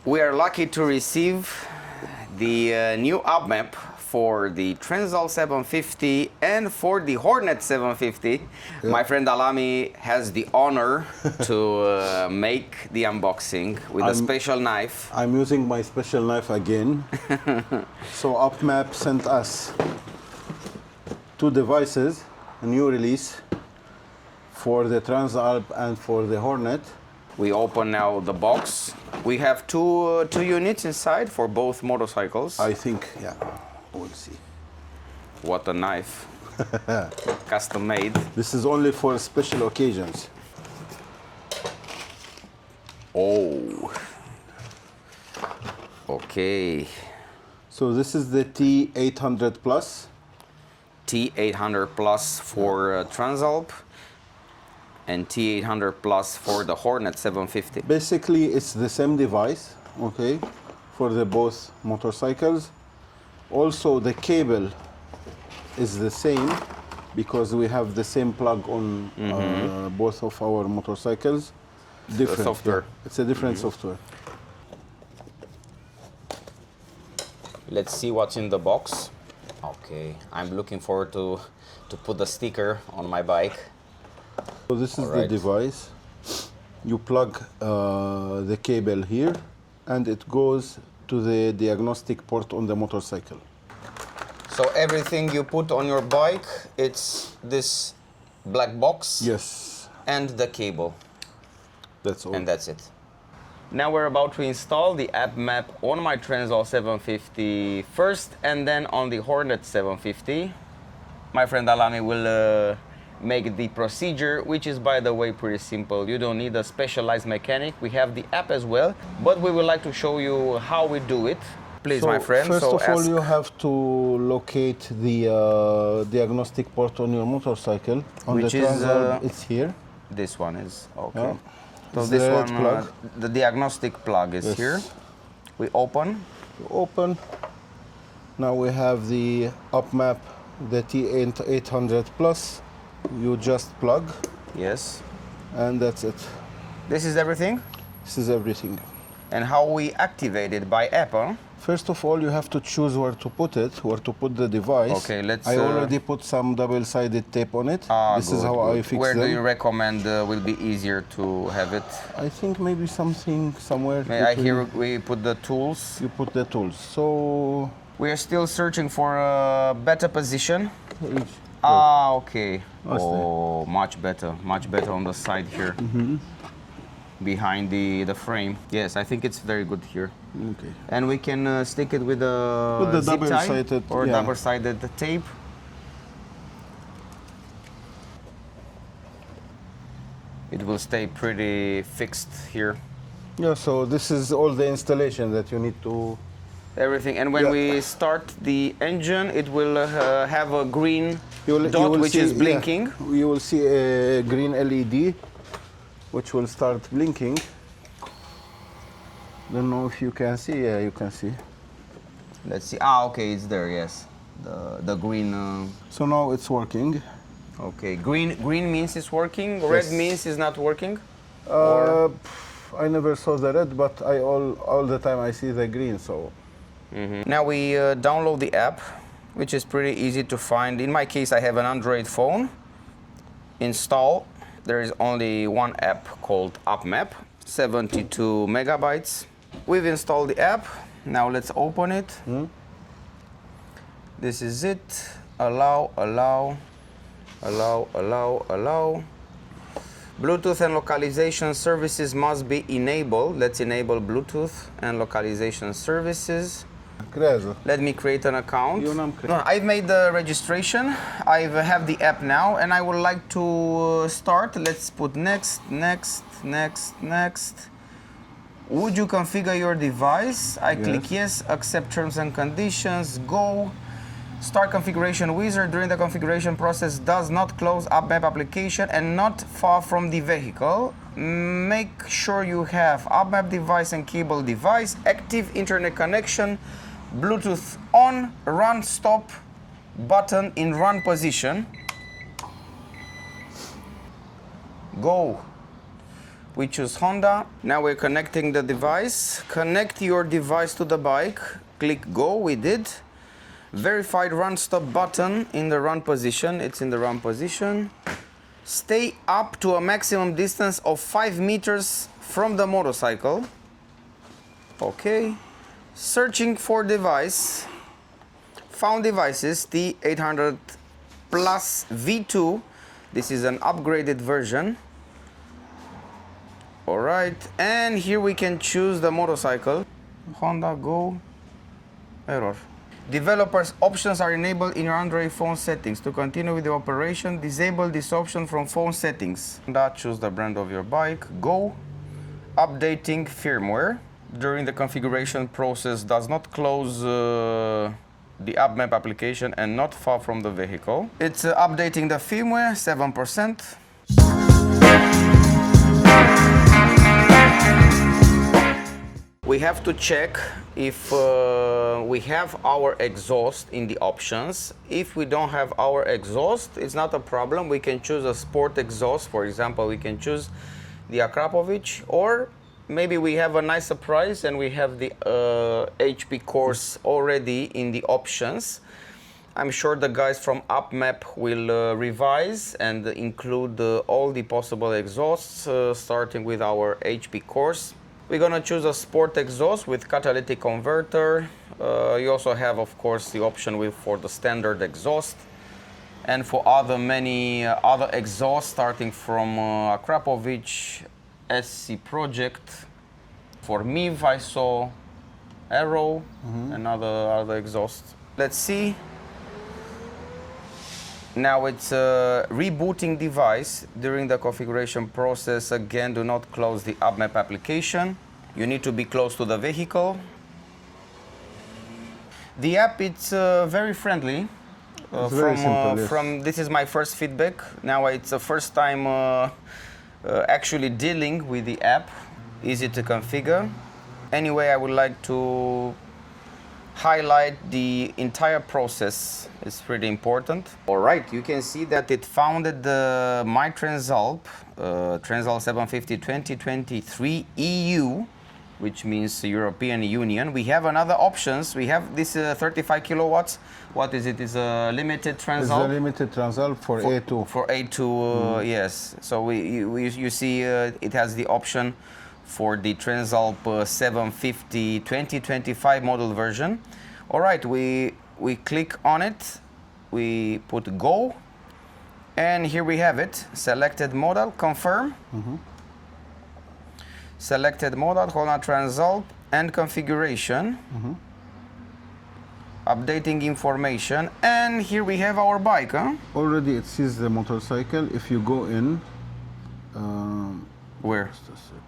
We are lucky to receive the new UpMap for the Transalp 750 and for the Hornet 750. Yeah. My friend Alami has the honor to make the unboxing with a special knife. I'm using my special knife again. So UpMap sent us two devices, a new release for the Transalp and for the Hornet. We open now the box. We have two units inside for both motorcycles. I think, yeah, we'll see. What a knife. Custom made. This is only for special occasions. Oh. Okay. So this is the T800 Plus. T800 Plus for Transalp and T800 Plus for the Hornet 750. Basically, it's the same device, okay, for the both motorcycles. Also, the cable is the same because we have the same plug on both of our motorcycles. Different The software. Yeah, it's a different software. Let's see what's in the box. Okay, I'm looking forward to put the sticker on my bike. So this is Alright. the device. You plug the cable here and it goes to the diagnostic port on the motorcycle. So everything you put on your bike, it's this black box Yes, and the cable, that's all. and that's it. Now we're about to install the UpMap on my Transalp 750 first and then on the Hornet 750. My friend Alami will make the procedure, which is, by the way, pretty simple. You don't need a specialized mechanic. We have the app as well, but we would like to show you how we do it. Please, So my friend. First so of all, you have to locate the diagnostic port on your motorcycle. On Which the is, Transalp, it's here. This one is okay. Yeah. So It's this the red one, plug. the diagnostic plug is Yes. here. We open. You open. Now we have the UpMap, the T800 Plus. You just plug, Yes. and that's it. This is everything. This is everything. And how we activate it by app, huh? First of all, you have to choose where to put it, where to put the device. Okay, let's, I already put some double-sided tape on it. This is Good, how good. I fix Where them. do you recommend will be easier to have it? I think maybe something somewhere. I between- hear we put the tools. You put the tools. So We are still searching for a better position. each- Okay. What's Oh, much better on the side here. Behind the frame. Yes, I think it's very good here. okay. And we can stick it with a With the zip tie double-sided, or yeah. double-sided tape. It will stay pretty fixed here. Yeah. So this is all the installation that you need to. Everything. And when Yeah. we start the engine, it will have a green You dot will which see, is blinking. Yeah, you will see a green LED, which will start blinking. Don't know if you can see. Yeah, you can see. Let's see. Okay, it's there. Yes, the green. So now it's working. Okay, green means it's working. Yes. Red means it's not working. Or- I never saw the red, but I all the time I see the green. So Now we download the app, which is pretty easy to find. In my case, I have an Android phone. Install. There is only one app called UpMap, 72 megabytes. We've installed the app. Now let's open it. This is it. Allow. Bluetooth and localization services must be enabled. Let's enable Bluetooth and localization services. credo. Let me create an account. Eu n-am creat. No, I've made the registration. I have the app now, and I would like to start. Let's put next. Would you configure your device? I click yes, accept terms and conditions, go. Start configuration wizard. During the configuration process, does not close UpMap application and not far from the vehicle. Make sure you have UpMap device and cable device, active internet connection, Bluetooth on, run stop button in run position. Go. We choose Honda. Now we're connecting the device. Connect your device to the bike. Click go, we did. Verified run stop button in the run position. It's in the run position. Stay up to a maximum distance of 5 meters from the motorcycle. Okay. Searching for device. Found devices T800 Plus V2. This is an upgraded version. All right, and here we can choose the motorcycle. Honda, go, error. Developers options are enabled in your Android phone settings. To continue with the operation, disable this option from phone settings. Honda, choose the brand of your bike, go. Updating firmware. During the configuration process, does not close the UpMap application and not far from the vehicle. It's updating the firmware, 7%. We have to check if we have our exhaust in the options. If we don't have our exhaust, it's not a problem. We can choose a sport exhaust. For example, we can choose the Akrapovic, or maybe we have a nice surprise and we have the HP course already in the options. I'm sure the guys from UpMap will revise and include all the possible exhausts, starting with our HP course. We're gonna choose a sport exhaust with catalytic converter. You also have, of course, the option for the standard exhaust, and for many other exhausts, starting from Akrapovic, SC Project. For MIV, I saw Arrow and other exhausts. Let's see. Now it's rebooting device. During the configuration process, again, do not close the UpMap application. You need to be close to the vehicle. The app, it's very friendly. It's very simple, yes. This is my first feedback. Now it's the first time actually dealing with the app. Easy to configure. Anyway, I would like to highlight the entire process. It's pretty important. All right, you can see that it founded my Transalp, Transalp 750 2023 EU, which means European Union. We have another options. We have this 35 kilowatts. What is it? It's a limited Transalp. It's a limited Transalp for A2. For A2, yes. So you see it has the option for the Transalp 750 2025 model version. All right, we click on it, we put go, and here we have it. Selected model, confirm. Selected model, Honda Transalp, and configuration. Updating information, and here we have our bike. Already it sees the motorcycle. If you go in, Where? just a second.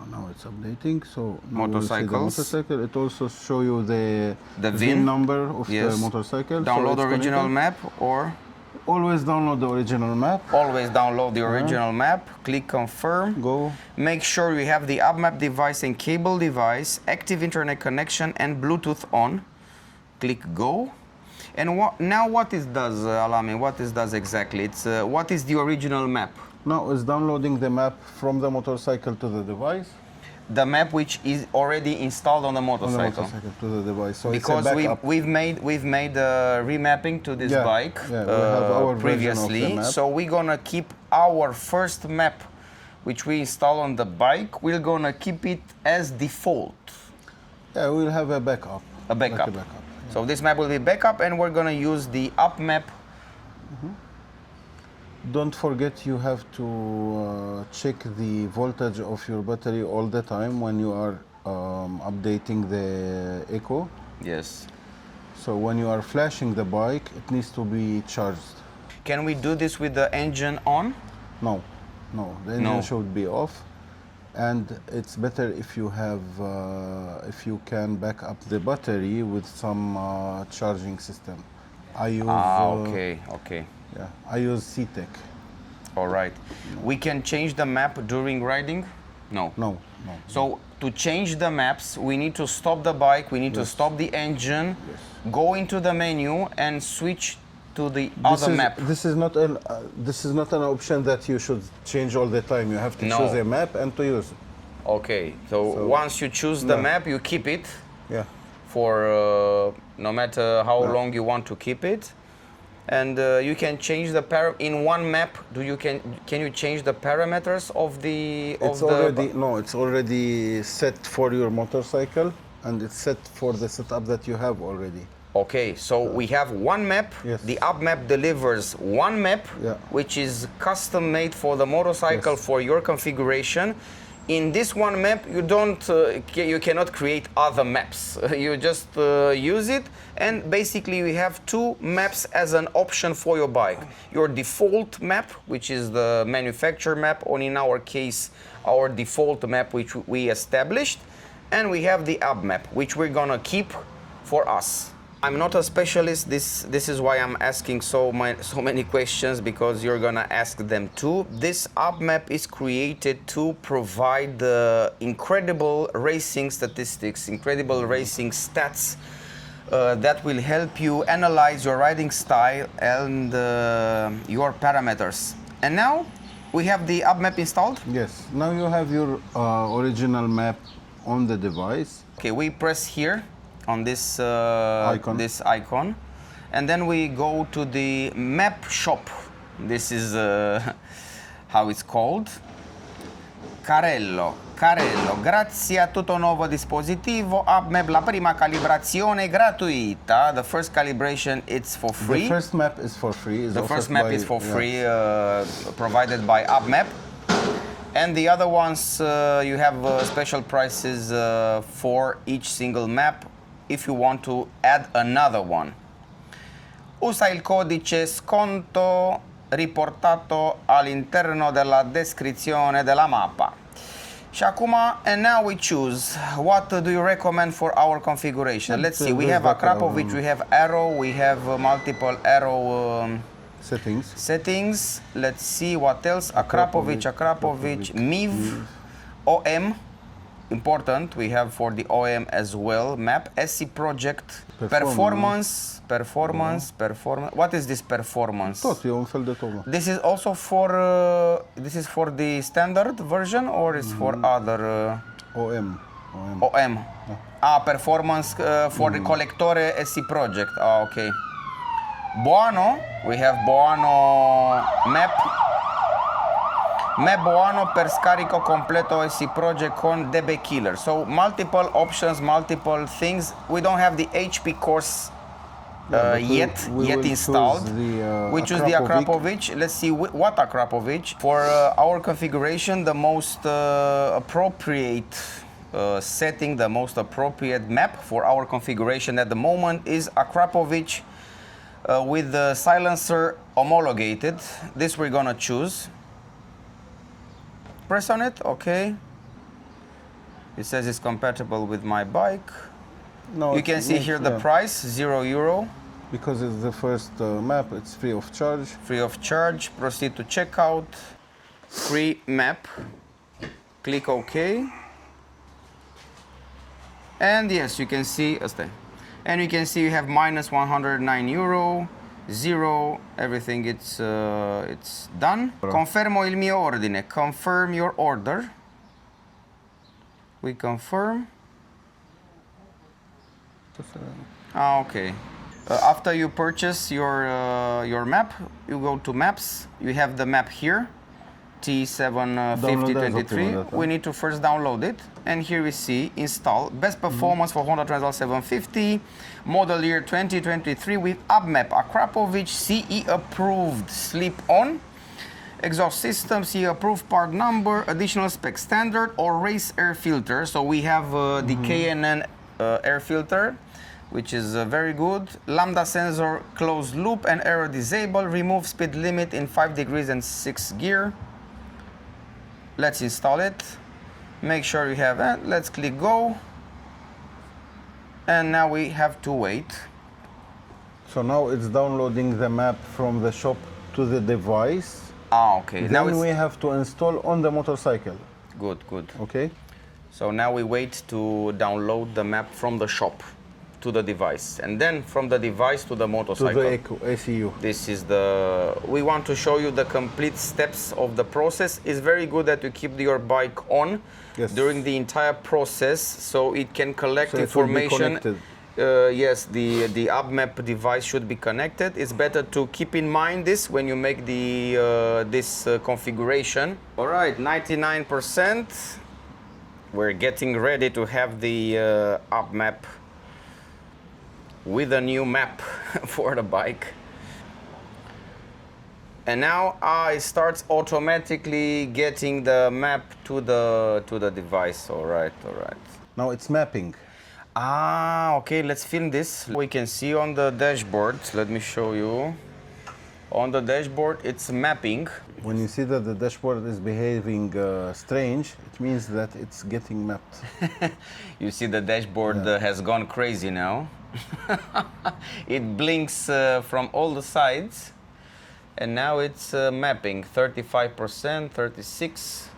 Now it's updating. So now Motorcycles. the motorcycle. It also show you the VIN number of the motorcycle. Download so original connected. map, or Always download the original map. always download the original map. Click confirm. Go. Make sure you have the UpMap device and cable device, active internet connection, and Bluetooth on. Click go. And now what it does, Alami? What it does exactly? It's what is the original map? Now it's downloading the map from the motorcycle to the device. The map which is already installed on the On the motorcycle. motorcycle to the device. So Because it's a backup. we've made remapping to this bike we have our version of the previously. map. So we're gonna keep our first map, which we install on the bike. We're gonna keep it as default. Yeah, we'll have a backup. A backup. Like a backup. So this map will be backup, and we're gonna use the UpMap. Don't forget you have to check the voltage of your battery all the time when you are updating the echo. Yes. So when you are flashing the bike, it needs to be charged. Can we do this with the engine on? No, the engine should be off. And it's better if you have, if you can back up the battery with some charging system. I use. Okay. Yeah, I use C-Tech. All right. We can change the map during riding? No. No. So to change the maps, we need to stop the bike, we need to stop the engine, go into the menu and switch to the other map. This is not an option that you should change all the time. You have to choose a map and to use it. Okay, so once you choose the map, you keep it. Yeah. For no matter how long you want to keep it, and you can change the in one map. Can you change the parameters of the? It's already set for your motorcycle, and it's set for the setup that you have already. Okay, so we have one map. Yes. The UpMap delivers one map, which is custom made for the motorcycle for your configuration. In this one map, you cannot create other maps. You just use it, and basically we have two maps as an option for your bike. Your default map, which is the manufacturer map, or in our case, our default map, which we established, and we have the UpMap, which we're gonna keep for us. I'm not a specialist. This is why I'm asking so many questions, because you're gonna ask them too. This UpMap is created to provide the incredible racing statistics, incredible racing stats that will help you analyze your riding style and your parameters. And now we have the UpMap installed. Yes. Now you have your original map on the device. Okay, we press here on this icon, and then we go to the map shop. This is how it's called. Carello, grazie a tutto nuovo dispositivo, UpMap la prima calibrazione gratuita. The first calibration, it's for free. The first map is for free. The first map is for free, provided by UpMap. And the other ones, you have special prices for each single map if you want to add another one. Usa il codice sconto riportato all'interno della descrizione della mappa. Și acum, and now we choose. What do you recommend for our configuration? Let's see, we have Akrapovic, we have arrow, we have multiple arrow settings. Let's see what else. Akrapovic, MIV, OM. Important, we have for the OM as well. Map, SC project, performance. What is this performance? This is also for this is for the standard version, or is for other OM. Performance for the collectore SC project. Okay. Buono, we have Buono map. Map buono per scarico completo SC project con DB killer. So multiple options, multiple things. We don't have the HP course yet installed. We choose the Akrapovic. Let's see what Akrapovic. For our configuration, the most appropriate setting, the most appropriate map for our configuration at the moment is Akrapovic with the silencer homologated. This we're gonna choose. Press on it, okay. It says it's compatible with my bike. No, you can see here the price, €0. Because it's the first map, it's free of charge. Free of charge. Proceed to checkout. Free map. Click OK. And yes, you can see, and you can see you have minus €109. 0, everything it's done. Confermo il mio ordine. Confirm your order. We confirm. Okay. After you purchase your map, you go to maps. You have the map here, T75023. We need to first download it, and here we see install best performance for Honda Transalp 750, model year 2023 with UpMap Akrapovic, CE approved, sleep on, exhaust system, CE approved, part number, additional spec standard or race air filter. So we have the K&N air filter, which is very good. Lambda sensor, closed loop and aero disable, remove speed limit in 5 degrees and 6 gear. Let's install it. Make sure you have it. Let's click go. And now we have to wait. So now it's downloading the map from the shop to the device. Okay. Then we have to install on the motorcycle. Good. Okay. So now we wait to download the map from the shop. to the device, and then from the device to the motorcycle. To the ECU. This is the, we want to show you the complete steps of the process. It's very good that you keep your bike on during the entire process, so it can collect information. Yes, the UpMap device should be connected. It's better to keep in mind this when you make the this configuration. All right, 99%. We're getting ready to have the UpMap with a new map for the bike. And now it starts automatically getting the map to the device. All right. Now it's mapping. Okay, let's film this. We can see on the dashboard, let me show you. On the dashboard, it's mapping. When you see that the dashboard is behaving strange, it means that it's getting mapped. You see the dashboard has gone crazy now. It blinks from all the sides, and now it's mapping 35%, 36%.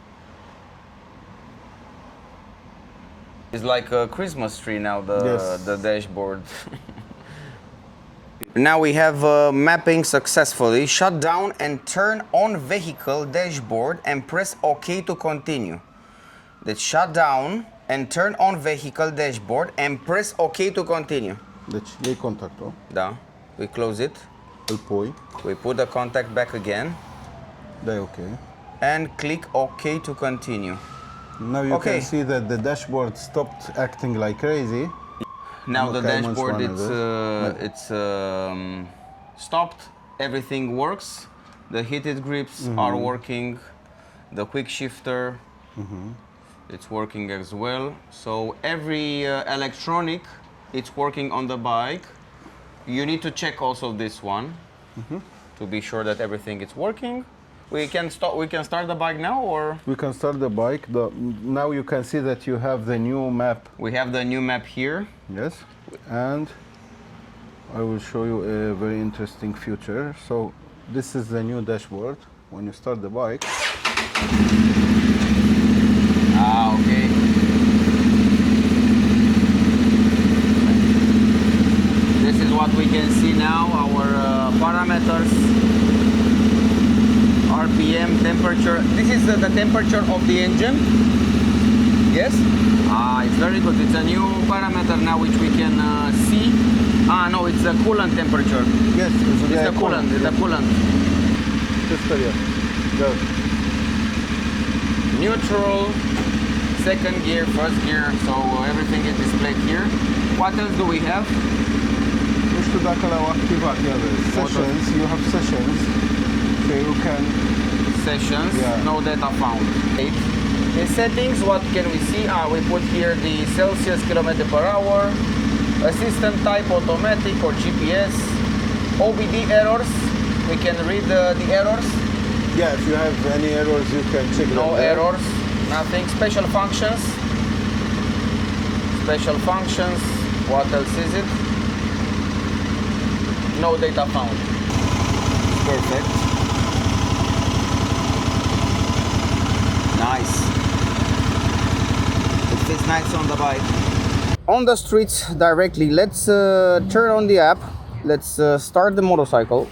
It's like a Christmas tree now, the dashboard. Now we have mapping successfully. Shut down and turn on vehicle dashboard and press OK to continue. Let's shut down and turn on vehicle dashboard and press OK to continue. Deci iei contactul. Da. We close it. Îl pui. We put the contact back again. Dai OK. And click OK to continue. Now you can see that the dashboard stopped acting like crazy. Now the dashboard it's stopped. Everything works. The heated grips are working. The quick shifter it's working as well. So every electronic it's working on the bike. You need to check also this one to be sure that everything is working. We can start the bike now, or we can start the bike. Now you can see that you have the new map. We have the new map here. Yes, and I will show you a very interesting feature. So this is the new dashboard. When you start the bike. Okay. This is what we can see now. Our parameters. RPM, temperature. This is the temperature of the engine. Yes? It's very good. It's a new parameter now which we can see. No, it's the coolant temperature. Yes, it's the coolant. It's the coolant. Go. Neutral, second gear, first gear. So everything is displayed here. What else do we have? Nu știu dacă l-au activat. Sessions. You have sessions. So you can sessions, no data found. In settings, what can we see? We put here the Celsius kilometer per hour, assistant type automatic or GPS, OBD errors. We can read the errors. Yeah, if you have any errors, you can check them. No errors, nothing. Special functions. Special functions. What else is it? No data found. Perfect. Nice. It fits nice on the bike. On the streets directly, let's turn on the app. Let's start the motorcycle.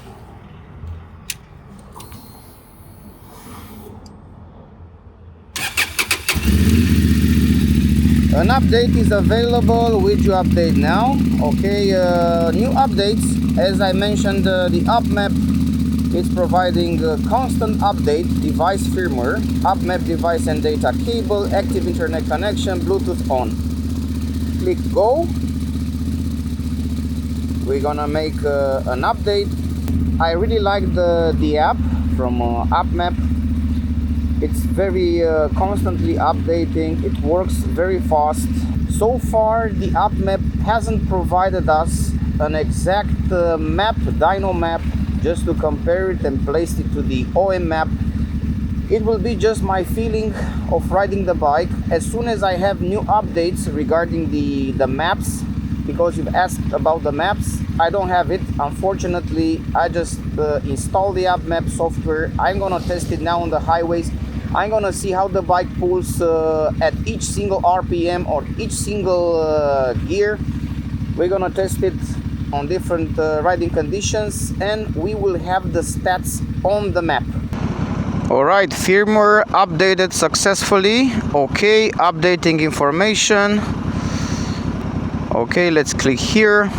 An update is available with your update now. Okay, new updates. As I mentioned, the UpMap is providing a constant update, device firmware, UpMap device and data cable, active internet connection, Bluetooth on. Click go. We're gonna make an update. I really like the app from UpMap. It's very constantly updating. It works very fast. So far, the UpMap hasn't provided us an exact map, dyno map, just to compare it and place it to the OM map. It will be just my feeling of riding the bike. As soon as I have new updates regarding the maps, because you've asked about the maps, I don't have it. Unfortunately, I just installed the UpMap software. I'm gonna test it now on the highways. I'm gonna see how the bike pulls at each single RPM or each single gear. We're gonna test it on different riding conditions, and we will have the stats on the map. Alright, firmware updated successfully. Okay, updating information. Okay, let's click here.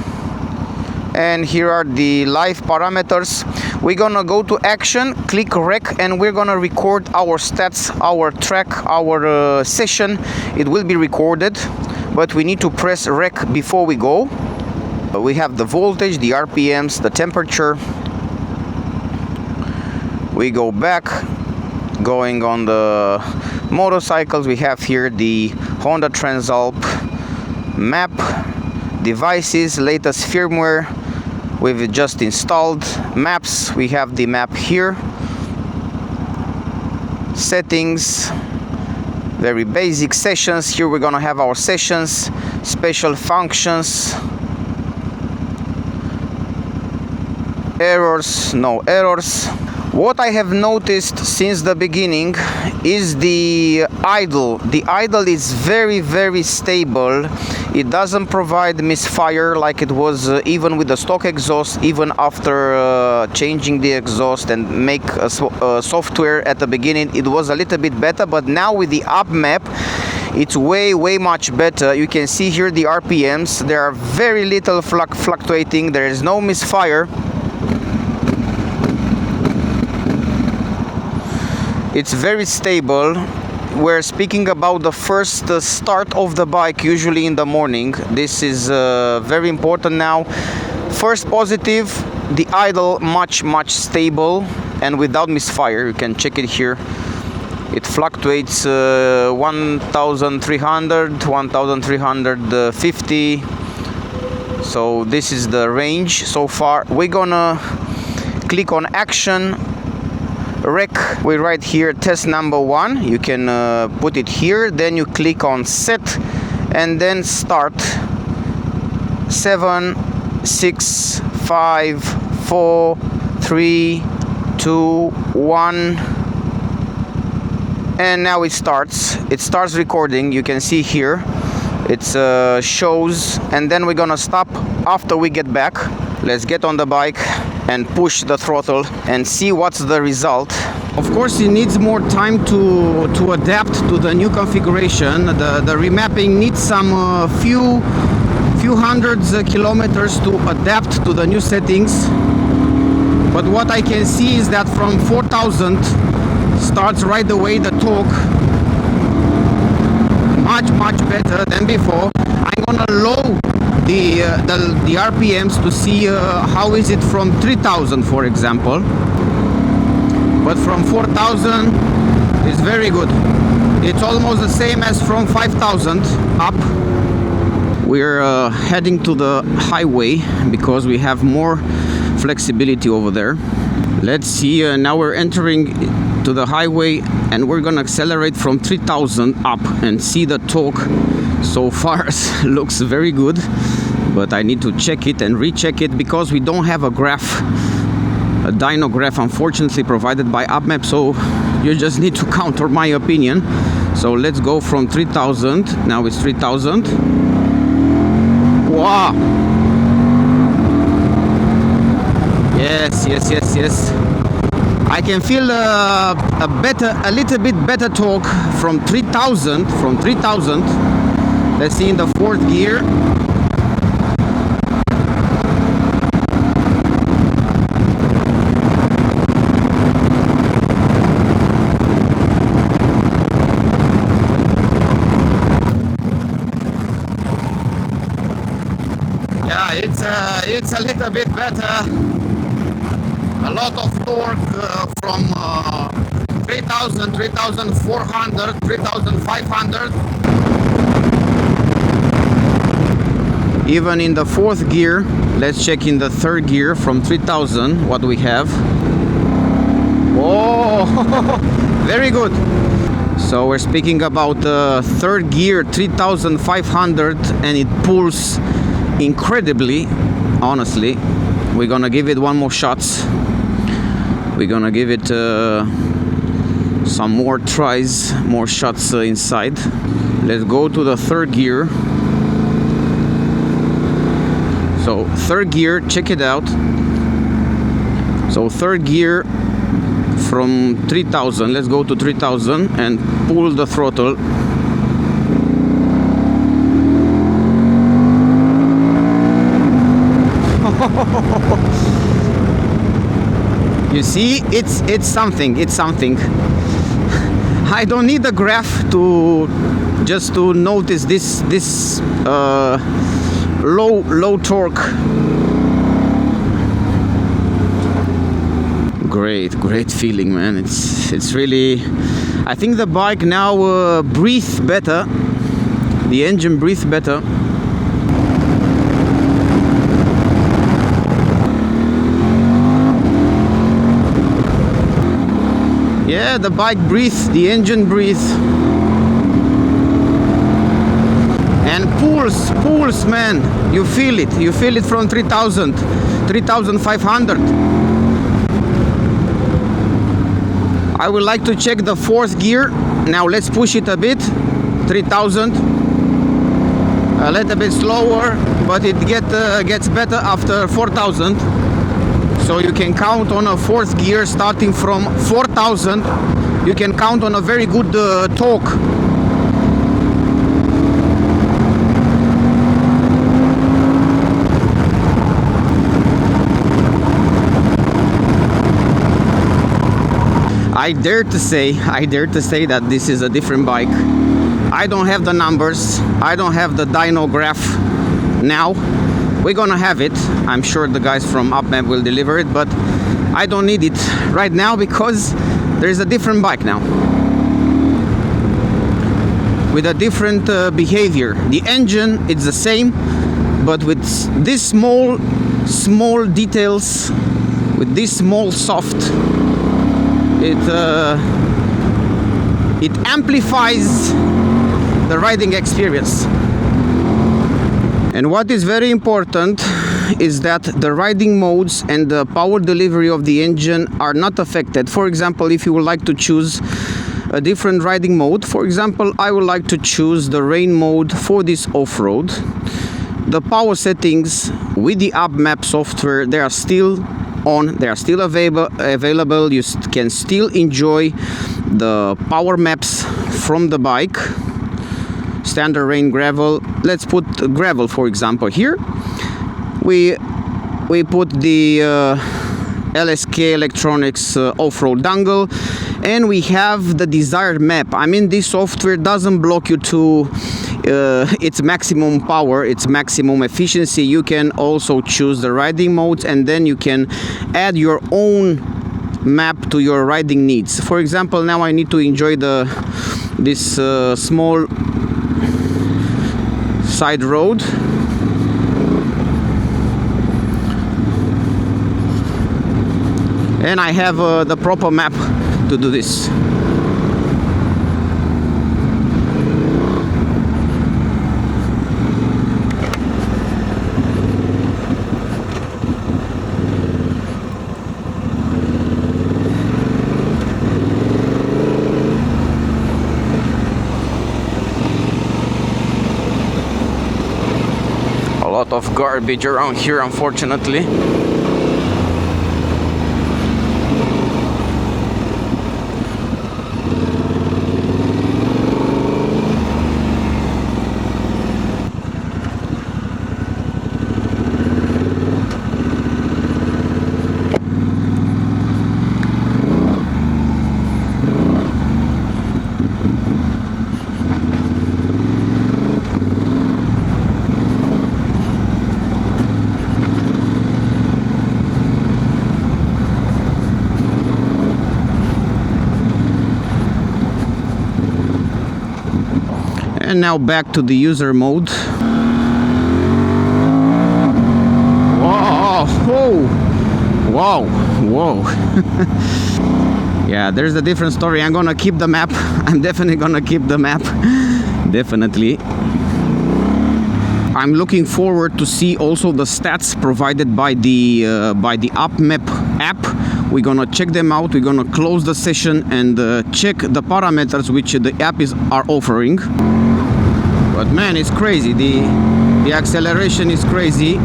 And here are the live parameters. We're gonna go to action, click rec, and we're gonna record our stats, our track, our session. It will be recorded, but we need to press rec before we go. We have the voltage, the RPMs, the temperature. We go back, going on the motorcycles. We have here the Honda Transalp map, devices, latest firmware we've just installed, maps. We have the map here, settings, very basic sessions. Here we're gonna have our sessions, special functions, errors, no errors. What I have noticed since the beginning is the idle. The idle is very stable. It doesn't provide misfire like it was even with the stock exhaust, even after changing the exhaust and make a software at the beginning. It was a little bit better, but now with the UpMap, it's way much better. You can see here the RPMs. There are very little fluctuating. There is no misfire. It's very stable. We're speaking about the first start of the bike, usually in the morning. This is very important now. First positive, the idle much stable and without misfire. You can check it here. It fluctuates 1300, 1350. So this is the range so far. We're gonna click on action. Rec, we write here test number 1. You can put it here, then you click on set and then start. 7, 6, 5, 4, 3, 2, 1, and now it starts recording. You can see here it shows, and then we're gonna stop after we get back. Let's get on the bike and push the throttle and see what's the result. Of course, it needs more time to adapt to the new configuration. The remapping needs some few hundreds kilometers to adapt to the new settings. But what I can see is that from 4000 starts right away the torque much better than before. I'm gonna low the RPMs to see how is it from 3000, for example. But from 4000 is very good. It's almost the same as from 5000 up. We're heading to the highway because we have more flexibility over there. Let's see, now we're entering to the highway and we're gonna accelerate from 3000 up and see the torque. So far looks very good, but I need to check it and recheck it because we don't have a graph, a dyno graph, unfortunately provided by UpMap, so you just need to counter my opinion. So let's go from 3000. Now it's 3000. Wow. Yes. I can feel a little bit better torque from 3000. Let's see in the 4th gear. Yeah, it's a little bit better. A lot of torque from 3000, 3400, 3500. Even in the 4th gear, let's check in the 3rd gear from 3000 what we have. Oh, very good. So we're speaking about the 3rd gear, 3500, and it pulls incredibly, honestly. We're gonna give it one more shots. We're gonna give it some more tries, more shots inside. Let's go to the 3rd gear. So third gear, check it out. So third gear from 3000, let's go to 3000 and pull the throttle. You see, it's something. I don't need a graph to just to notice this low torque. Great feeling, man. It's really, I think the bike now breathes better. The engine breathes better. Yeah, the bike breathes, the engine breathes. And pulls, man. You feel it from 3000, 3500. I would like to check the fourth gear. Now let's push it a bit. 3000. A little bit slower, but it gets better after 4000. So you can count on a fourth gear starting from 4000. You can count on a very good torque. I dare to say that this is a different bike. I don't have the numbers. I don't have the dyno graph now. We're gonna have it. I'm sure the guys from UpMap will deliver it, but I don't need it right now because there is a different bike now with a different behavior. The engine is the same, but with these small details, with this small soft, it amplifies the riding experience. And what is very important is that the riding modes and the power delivery of the engine are not affected. For example, if you would like to choose a different riding mode, for example, I would like to choose the rain mode for this off-road. The power settings with the UpMap software, they are still on, they are still available. You can still enjoy the power maps from the bike. Standard rain, gravel. Let's put gravel, for example. Here we put the LSK Electronics off-road dongle, and we have the desired map. I mean, this software doesn't block you to its maximum power, its maximum efficiency. You can also choose the riding modes, and then you can add your own map to your riding needs. For example, now I need to enjoy this small side road. And I have the proper map to do this. A lot of garbage around here, unfortunately. And now back to the user mode. Whoa, whoa, whoa. Yeah, there's a different story. I'm gonna keep the map. I'm definitely gonna keep the map. Definitely. I'm looking forward to see also the stats provided by the UpMap app. We're gonna check them out. We're gonna close the session and check the parameters which the app are offering. But man, it's crazy. The acceleration is crazy.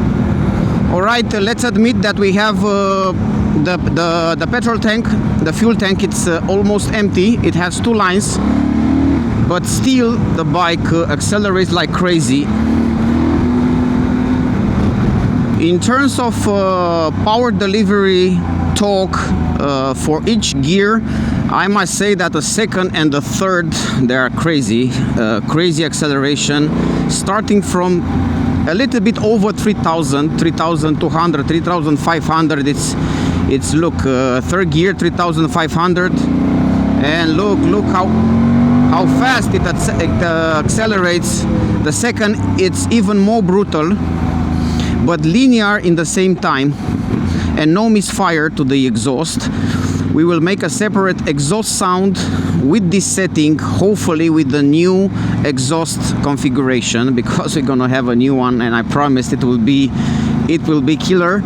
All right, let's admit that we have the petrol tank, the fuel tank, it's almost empty. It has 2 lines, but still the bike accelerates like crazy. In terms of power delivery, torque for each gear, I must say that the second and the third, they are crazy, crazy acceleration, starting from a little bit over 3,000, 3,200, 3,500. It's look, third gear 3,500, and look how fast it accelerates. The second, it's even more brutal, but linear in the same time, and no misfire to the exhaust. We will make a separate exhaust sound with this setting, hopefully with the new exhaust configuration, because we're gonna have a new one, and I promised it will be killer.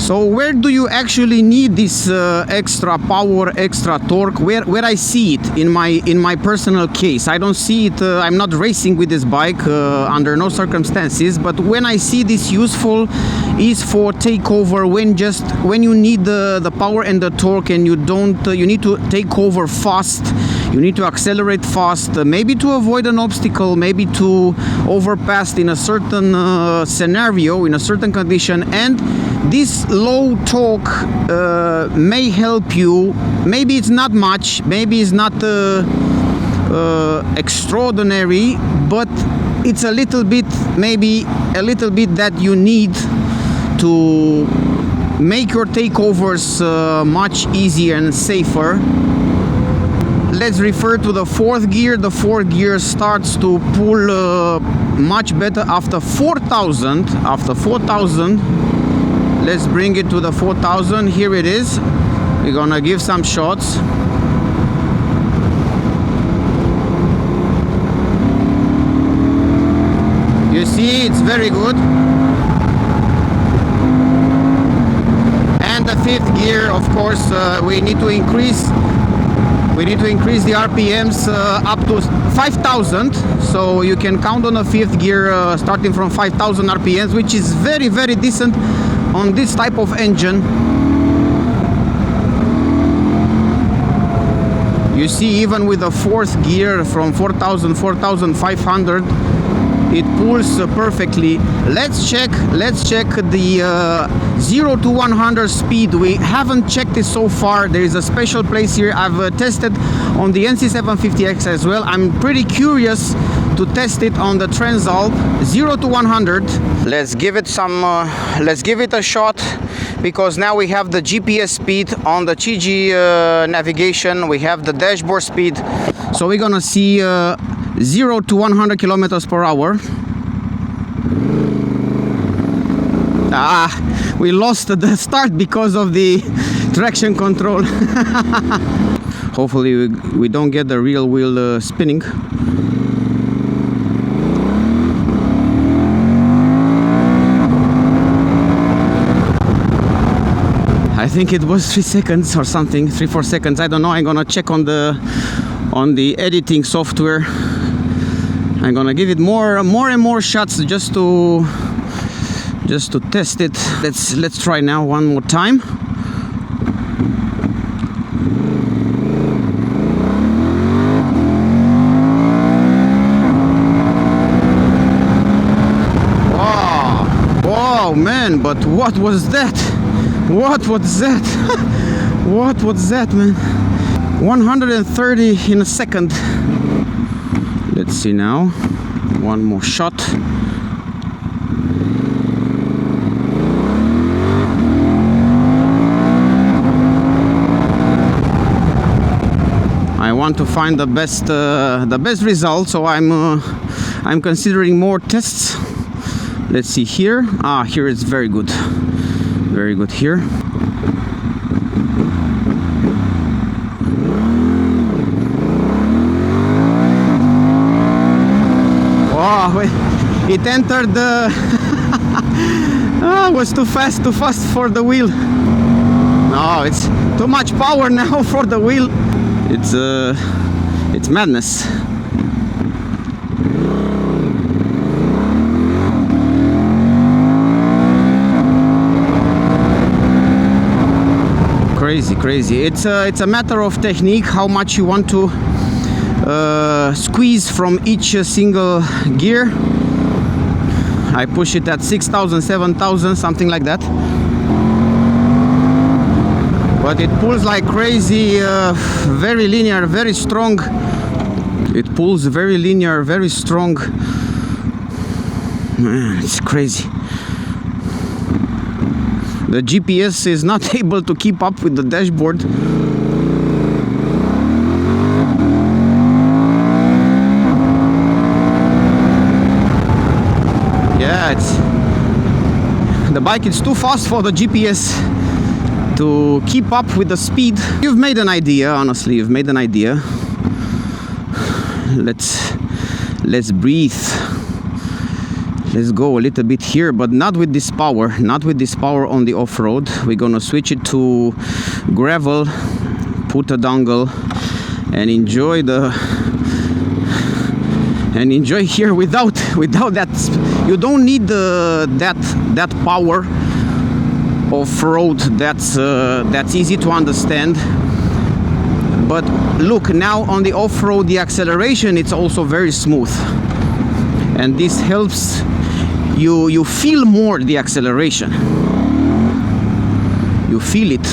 So where do you actually need this extra power, extra torque? Where I see it in my personal case, I don't see it. I'm not racing with this bike under no circumstances. But when I see this useful, is for takeover, when you need the power and the torque, and you need to take over fast. You need to accelerate fast, maybe to avoid an obstacle, maybe to overpass in a certain scenario, in a certain condition, and this low torque may help you. Maybe it's not much, maybe it's not extraordinary, but it's a little bit, maybe a little bit that you need to make your takeovers much easier and safer. Let's refer to the fourth gear. The fourth gear starts to pull much better after 4,000. After 4,000, let's bring it to the 4,000. Here it is. We're gonna give some shots. You see, it's very good. And the fifth gear, of course, we need to increase the RPMs up to 5,000. So you can count on a fifth gear starting from 5,000 RPMs, which is very, very decent on this type of engine. You see, even with the fourth gear from 4,000, 4,500, it pulls perfectly. Let's check the 0 to 100 speed. We haven't checked it so far. There is a special place here. I've tested on the NC750X as well. I'm pretty curious to test it on the Transalp 0 to 100. Let's give it a shot, because now we have the GPS speed on the Chigi navigation. We have the dashboard speed, so we're gonna see 0 to 100 kilometers per hour. We lost the start because of the traction control. Hopefully we don't get the real wheel spinning. I think it was 3 seconds or something, 3-4 seconds. I don't know. I'm gonna check on the editing software. I'm gonna give it more and more shots just to test it. Let's try now one more time. Wow, man! But what was that? What was that? What was that, man? 130 in a second. Let's see now. One more shot. I want to find the best result, so I'm considering more tests. Let's see here. Here it's very good. Very good here. Wow, it entered the... it was too fast for the wheel. No, it's too much power now for the wheel. It's madness. crazy. It's a matter of technique, how much you want to squeeze from each single gear. I push it at 6,000, 7,000, something like that. But it pulls like crazy, very linear, very strong. It pulls very linear, very strong. Man, it's crazy. The GPS is not able to keep up with the dashboard. Yeah, the bike is too fast for the GPS to keep up with the speed. You've made an idea, honestly, you've made an idea. Let's breathe. Let's go a little bit here, but not with this power, not with this power on the off-road. We're gonna switch it to gravel, put a dongle, and enjoy here without that. You don't need that power off-road. That's easy to understand. But look, now on the off-road, the acceleration, it's also very smooth, and this helps you feel more the acceleration. You feel it.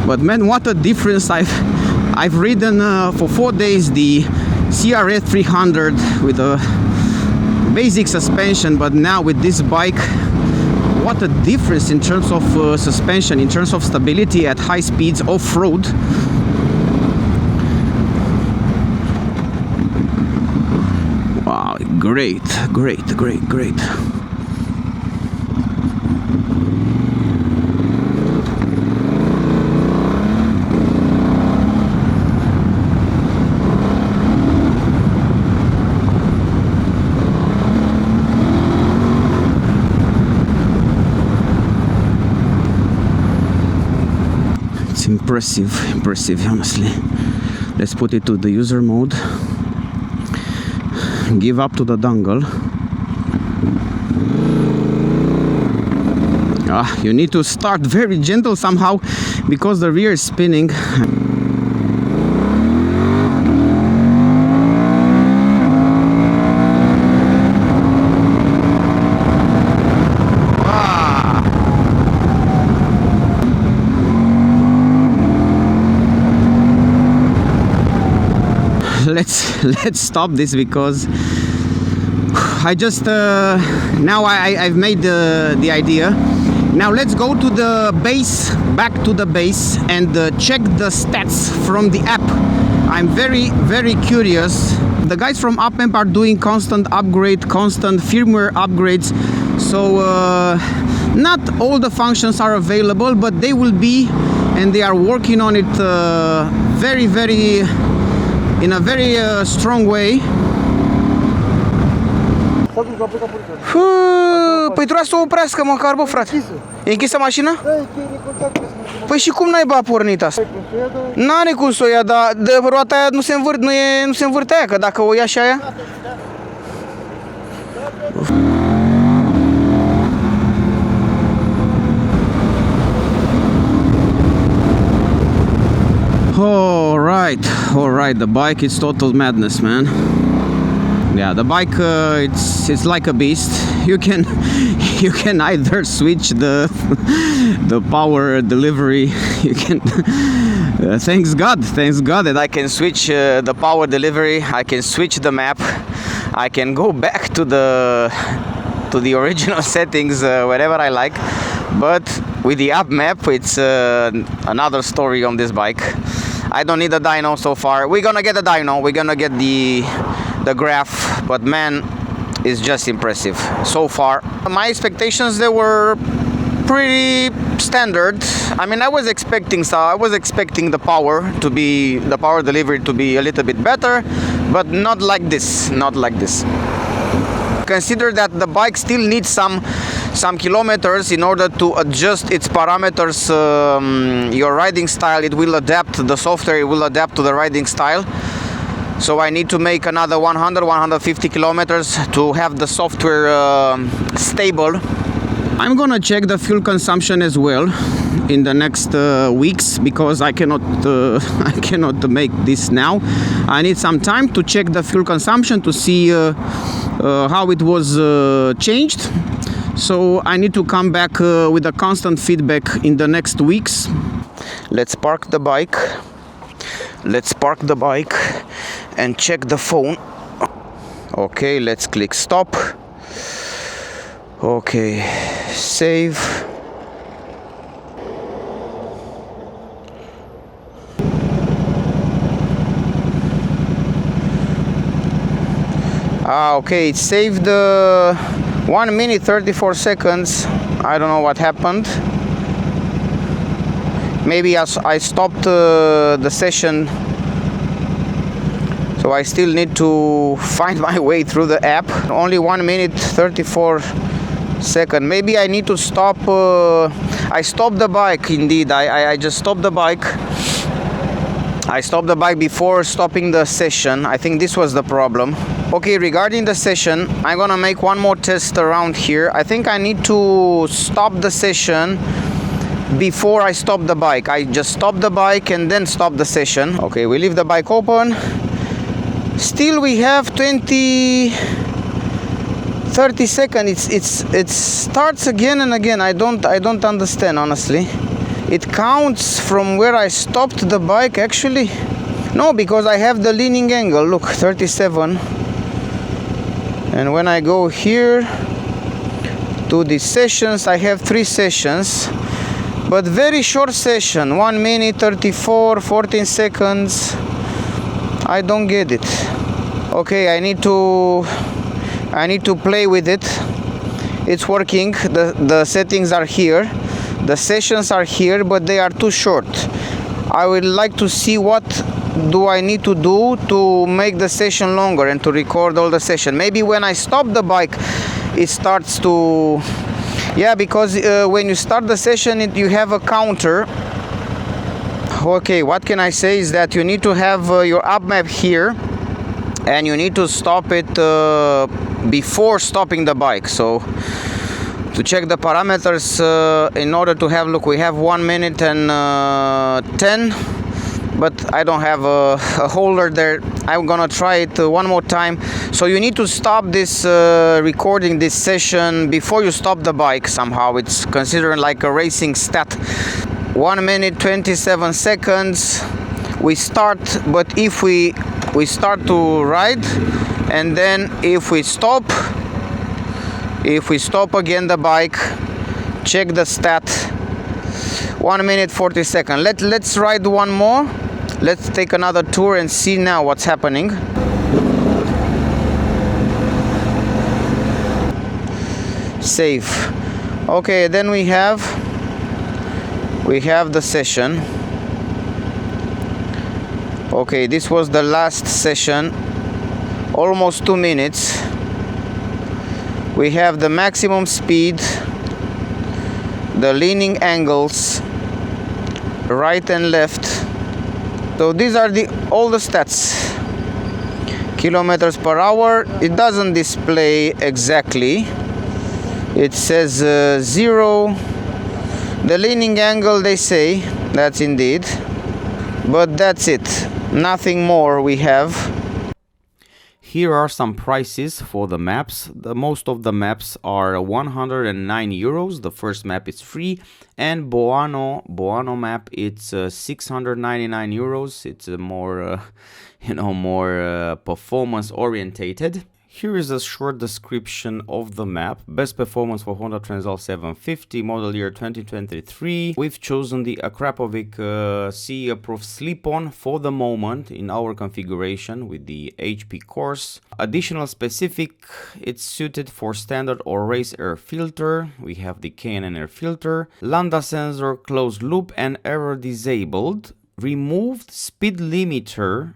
But man, what a difference! I've ridden for 4 days the CRF 300 with a basic suspension, but now with this bike, what a difference in terms of suspension, in terms of stability at high speeds off-road. Wow, great. Impressive, honestly. Let's put it to the user mode. Give up to the dongle. You need to start very gentle somehow because the rear is spinning. Let's stop this because I just now I've made the idea. Now let's go to the base, back to the base, and check the stats from the app. I'm very curious. The guys from UpMap are doing constant firmware upgrades, so not all the functions are available, but they will be, and they are working on it in a very strong way. Păi trebuia să o oprească măcar, bă, frate. E închisă mașina? Păi și cum naiba a pornit asta? N-are cum să o ia, dar de roata aia nu se învârte aia, că dacă o ia și aia... All right, the bike is total madness, man. Yeah, the bike it's like a beast. You can either switch the power delivery. You can thanks God that I can switch the power delivery. I can switch the map. I can go back to the original settings wherever I like. But with the UpMap, it's another story on this bike. I don't need a dyno so far. We're gonna get a dyno. We're gonna get the graph, but man, it's just impressive so far. My expectations, they were pretty standard. I mean, I was expecting the power delivery to be a little bit better, but not like this. Consider that the bike still needs some kilometers in order to adjust its parameters. Your riding style, it will adapt, the software will adapt to the riding style. So I need to make another 150 kilometers to have the software stable. I'm gonna check the fuel consumption as well in the next weeks, because I cannot I cannot make this now. I need some time to check the fuel consumption to see how it was changed. So I need to come back with a constant feedback in the next weeks. Let's park the bike. Let's park the bike and check the phone. Okay, let's click stop. Okay, save. Okay, it saved 1 minute 34 seconds. I don't know what happened. Maybe I stopped the session, so I still need to find my way through the app. Only 1 minute 34 seconds. Maybe I need to stop. I stopped the bike indeed. I just stopped the bike. I stopped the bike before stopping the session. I think this was the problem. Okay, regarding the session, I'm gonna make one more test around here. I think I need to stop the session before I stop the bike. I just stop the bike and then stop the session. Okay, we leave the bike open. Still we have 30 seconds. It starts again and again. I don't understand, honestly. It counts from where I stopped the bike, actually. No, because I have the leaning angle. Look, 37. And when I go here to the sessions, I have 3 sessions, but very short session, 1 minute 34 14 seconds. I don't get it. Okay, I need to play with it. It's working. The settings are here, the sessions are here, but they are too short. I would like to see what do I need to do to make the session longer and to record all the session. Maybe when I stop the bike it starts to, yeah, because when you start the session you have a counter. Okay, what can I say is that you need to have your UpMap here, and you need to stop it before stopping the bike. So to check the parameters, in order to have, look, we have 1 minute and 10, but I don't have a holder there. I'm gonna try it one more time. So you need to stop this recording this session before you stop the bike somehow. It's considered like a racing stat. 1 minute 27 seconds. We start, but if we start to ride, and then if we stop again the bike, check the stat. 1 minute 40 seconds. Let's ride one more. Let's take another tour and see now what's happening. Save. Okay, then we have the session. Okay, this was the last session, almost 2 minutes. We have the maximum speed, the leaning angles, right and left. So these are all the stats. Kilometers per hour, it doesn't display exactly. It says 0. The leaning angle, they say, that's indeed. But that's it. Nothing more we have. Here are some prices for the maps. Most of the maps are 109 euros. The first map is free, and Boano map, it's 699 euros. It's a more more performance orientated. Here is a short description of the map. Best performance for Honda Transalp 750, model year 2023. We've chosen the Akrapovic CE approved slip-on for the moment in our configuration with the HP course. Additional specific, it's suited for standard or race air filter. We have the K&N air filter. Lambda sensor closed loop and error disabled. Removed speed limiter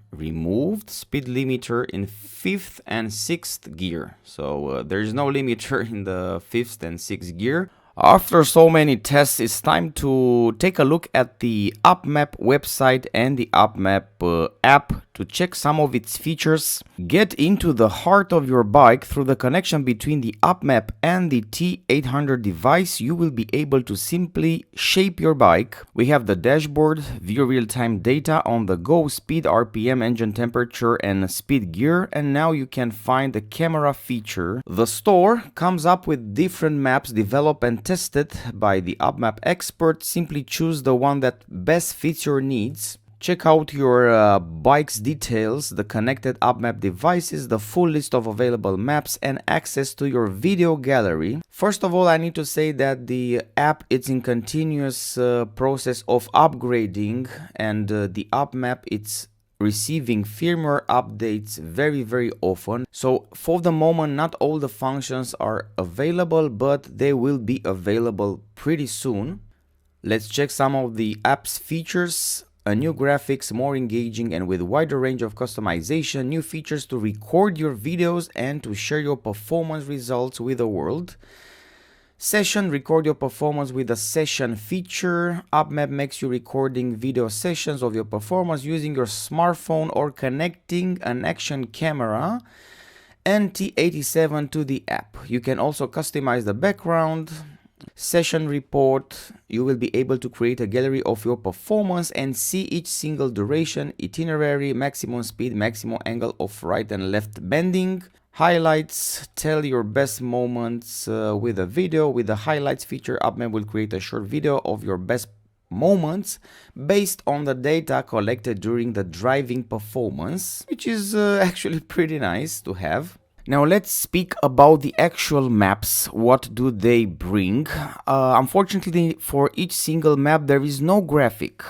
in 5th and 6th gear. So there is no limiter in the 5th and 6th gear. After so many tests, it's time to take a look at the UpMap website and the UpMap app to check some of its features. Get into the heart of your bike through the connection between the UpMap and the T800 device. You will be able to simply shape your bike. We have the dashboard, view real-time data on the go, speed, RPM, engine temperature, and speed gear. And now you can find the camera feature. The store comes up with different maps developed and tested by the UpMap expert. Simply choose the one that best fits your needs. Check out your bike's details, the connected UpMap devices, the full list of available maps, and access to your video gallery. First of all, I need to say that the app is in continuous process of upgrading, and the UpMap it's receiving firmware updates very often. So for the moment, not all the functions are available, but they will be available pretty soon. Let's check some of the app's features. A new graphics, more engaging and with wider range of customization, new features to record your videos and to share your performance results with the world. Session, record your performance with a session feature. UpMap makes you recording video sessions of your performance using your smartphone or connecting an action camera and T87 to the app. You can also customize the background. Session report, you will be able to create a gallery of your performance and see each single duration, itinerary, maximum speed, maximum angle of right and left bending. Highlights, tell your best moments with a video. With the highlights feature, UpMap will create a short video of your best moments based on the data collected during the driving performance, which is actually pretty nice to have. Now let's speak about the actual maps. What do they bring? Unfortunately, for each single map there is no graphic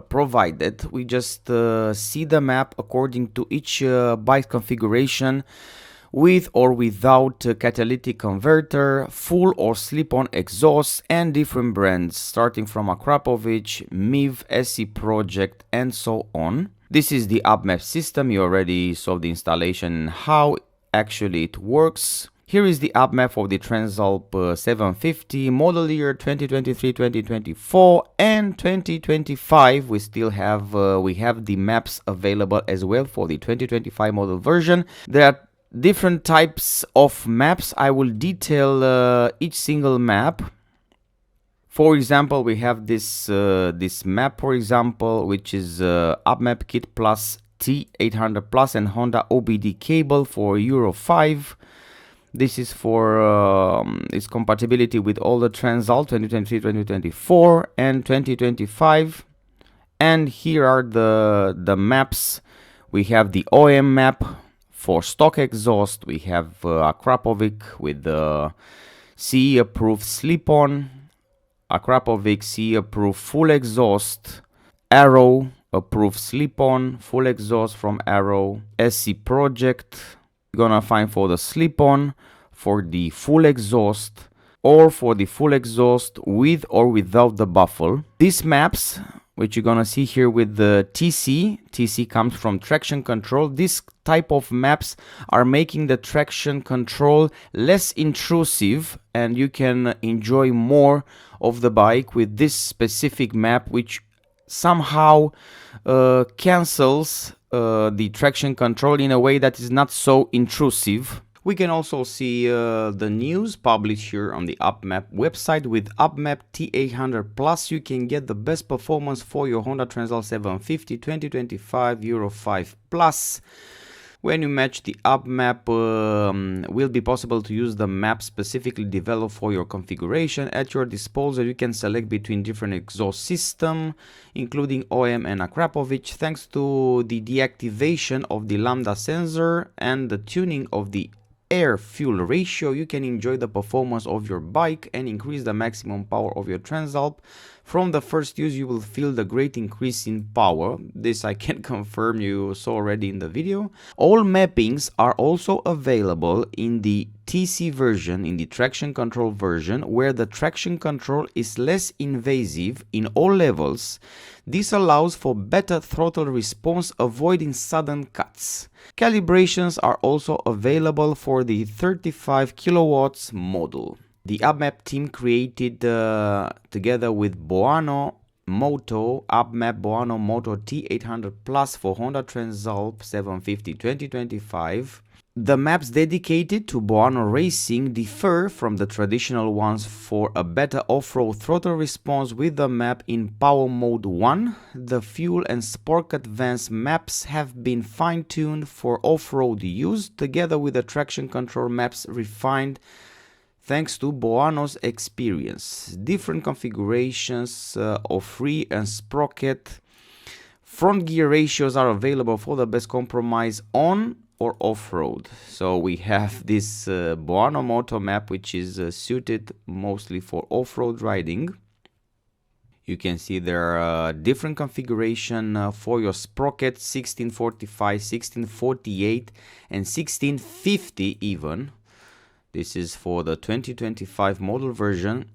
provided. We just see the map according to each bike configuration, with or without catalytic converter, full or slip-on exhaust, and different brands starting from Akrapovic, MIV, SE Project, and so on. This is the UpMap system. You already saw the installation, how actually it works. Here is the UpMap for the Transalp 750, model year 2023, 2024, and 2025. We still have the maps available as well for the 2025 model version. There are different types of maps. I will detail each single map. For example, we have this map, for example, which is UpMap Kit Plus T800 Plus and Honda OBD cable for Euro 5. This is for its compatibility with all the Transalp 2023, 2024, and 2025. And here are the maps. We have the OM map for stock exhaust. We have Akrapovic with the CE approved slip-on, Akrapovic CE approved full exhaust, Arrow approved slip-on, full exhaust from Arrow, SC Project. You're gonna find for the slip-on, for the full exhaust, or for the full exhaust with or without the baffle. These maps, which you're gonna see here with the TC comes from traction control. This type of maps are making the traction control less intrusive, and you can enjoy more of the bike with this specific map, which somehow cancels the traction control in a way that is not so intrusive. We can also see the news published here on the UpMap website. With UpMap T800 Plus, you can get the best performance for your Honda Transalp 750 2025 Euro 5 Plus. When you match the UpMap, will be possible to use the map specifically developed for your configuration. At your disposal, you can select between different exhaust system, including OM and Akrapovic. Thanks to the deactivation of the lambda sensor and the tuning of the air-fuel ratio, you can enjoy the performance of your bike and increase the maximum power of your Transalp. From the first use, you will feel the great increase in power. This I can confirm, you saw already in the video. All mappings are also available in the TC version, in the traction control version, where the traction control is less invasive in all levels. This allows for better throttle response, avoiding sudden cuts. Calibrations are also available for the 35 kilowatts model. The UpMap team created, together with Boano, Moto UpMap Boano Moto T800 Plus for Honda Transalp 750 2025. The maps dedicated to Boano racing differ from the traditional ones for a better off-road throttle response with the map in Power Mode 1. The Fuel and Sport Advanced maps have been fine-tuned for off-road use, together with the traction control maps refined thanks to Boano's experience. Different configurations of rear and sprocket front gear ratios are available for the best compromise on or off-road. So we have this Boano Moto map, which is suited mostly for off-road riding. You can see there are different configuration for your sprocket, 1645, 1648 and 1650 even. This is for the 2025 model version.